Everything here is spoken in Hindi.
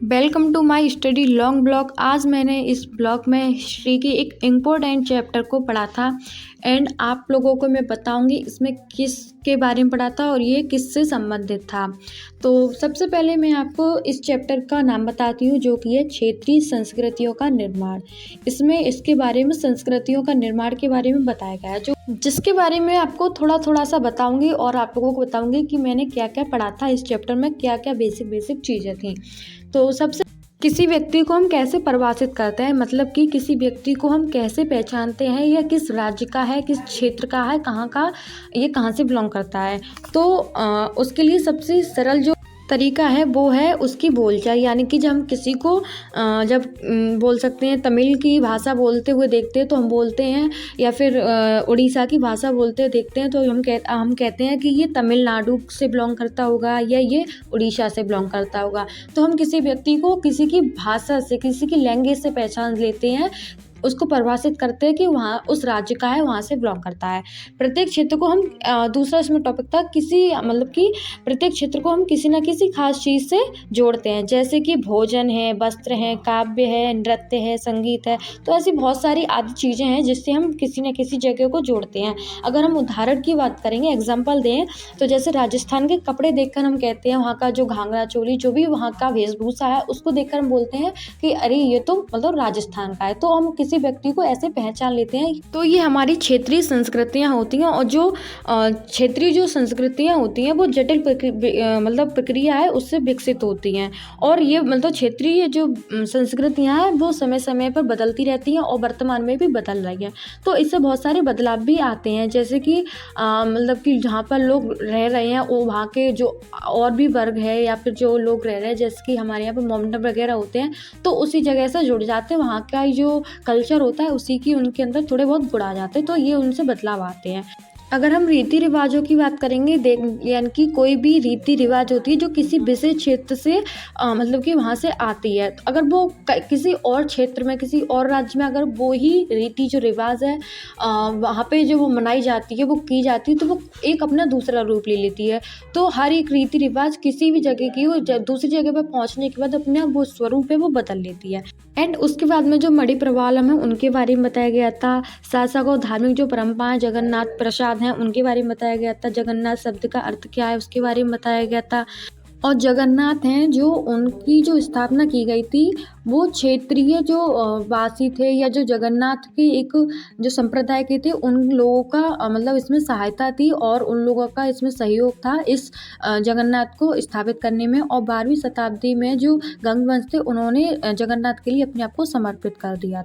Welcome to my study long blog. आज मैंने इस ब्लॉग में हिस्ट्री की एक इम्पोर्टेंट चैप्टर को पढ़ा था एंड आप लोगों को मैं बताऊंगी इसमें किसके बारे में पढ़ा था और ये किससे संबंधित था। तो सबसे पहले मैं आपको इस चैप्टर का नाम बताती हूँ जो कि है क्षेत्रीय संस्कृतियों का निर्माण। इसमें इसके बारे में संस्कृतियों का निर्माण के बारे में बताया गया है जो जिसके बारे में आपको थोड़ा सा बताऊंगी और आप लोगों को बताऊंगी कि मैंने क्या क्या पढ़ा था इस चैप्टर में, क्या क्या बेसिक चीज़ें थी। तो सबसे किसी व्यक्ति को हम कैसे परिभाषित करते हैं, मतलब कि किसी व्यक्ति को हम कैसे पहचानते हैं, या किस राज्य का है, किस क्षेत्र का है, कहाँ का, ये कहाँ से बिलोंग करता है। तो उसके लिए सबसे सरल जो तरीका है वो है उसकी बोलचाल, यानी कि जब हम किसी को बोल सकते हैं तमिल की भाषा बोलते हुए देखते हैं तो हम बोलते हैं, या फिर उड़ीसा की भाषा बोलते हुए देखते हैं तो हम कहते हैं कि ये तमिलनाडु से बिलोंग करता होगा या ये उड़ीसा से बिलोंग करता होगा। तो हम किसी व्यक्ति को किसी की भाषा से, किसी की लैंग्वेज से पहचान लेते हैं, उसको परिभाषित करते हैं कि वहाँ उस राज्य का है, वहाँ से बिलोंग करता है। प्रत्येक क्षेत्र को हम दूसरा इसमें टॉपिक था मतलब कि प्रत्येक क्षेत्र को हम किसी न किसी खास चीज़ से जोड़ते हैं, जैसे कि भोजन है, वस्त्र है, काव्य है, नृत्य है, संगीत है। तो ऐसी बहुत सारी आदि चीज़ें हैं जिससे हम किसी न किसी जगह को जोड़ते हैं। अगर हम उदाहरण की बात करेंगे, एग्जाम्पल दें, तो जैसे राजस्थान के कपड़े देखकर हम कहते हैं, वहाँ का जो घाघरा चोली, जो भी वहाँ का वेशभूषा है, उसको देखकर हम बोलते हैं कि अरे ये तो मतलब राजस्थान का है। तो हम किसी व्यक्ति को ऐसे पहचान लेते हैं। तो ये हमारी क्षेत्रीय संस्कृतियाँ होती हैं, और जो क्षेत्रीय जो संस्कृतियाँ होती हैं वो जटिल मतलब प्रक्रिया है उससे विकसित होती हैं। और ये मतलब क्षेत्रीय जो संस्कृतियाँ हैं वो समय समय पर बदलती रहती हैं और वर्तमान में भी बदल रही हैं। तो इससे बहुत सारे बदलाव भी आते हैं, जैसे कि मतलब कि जहाँ पर लोग रह रहे हैं वो वहाँ के जो और भी वर्ग है या फिर जो लोग रह रहे हैं, जैसे कि हमारे यहाँ पर मोमडन वगैरह होते हैं, तो उसी जगह से जुड़ जाते हैं। वहाँ का जो कल्चर होता है उसी की उनके अंदर थोड़े बहुत गुण आ जाते हैं, तो ये उनसे बदलाव आते हैं। अगर हम रीति रिवाजों की बात करेंगे, यानी कि कोई भी रीति रिवाज होती है जो किसी विशेष क्षेत्र से मतलब कि वहाँ से आती है, तो अगर वो किसी और क्षेत्र में, किसी और राज्य में अगर वो ही रीति जो रिवाज है वहाँ पे जो वो मनाई जाती है, वो की जाती है, तो वो एक अपना दूसरा रूप ले लेती है। तो हर एक रीति रिवाज किसी भी जगह की वो दूसरी जगह पर पहुँचने के बाद अपना वो स्वरूप है वो बदल लेती है। एंड उसके बाद में जो मणि प्रवालम है उनके बारे में बताया गया था। शासक और धार्मिक जो परंपराएं जगन्नाथ प्रसाद हैं उनके बारे में बताया गया था। जगन्नाथ शब्द का अर्थ क्या है उसके बारे में बताया गया था। और जगन्नाथ हैं जो उनकी जो स्थापना की गई थी वो क्षेत्रीय जो वासी थे या जो जगन्नाथ के एक जो संप्रदाय के थे उन लोगों का मतलब इसमें सहायता थी और उन लोगों का इसमें सहयोग था इस जगन्नाथ को स्थापित करने में। और 12वीं शताब्दी में जो गंग वंश थे उन्होंने जगन्नाथ के लिए अपने आप को समर्पित कर दिया था।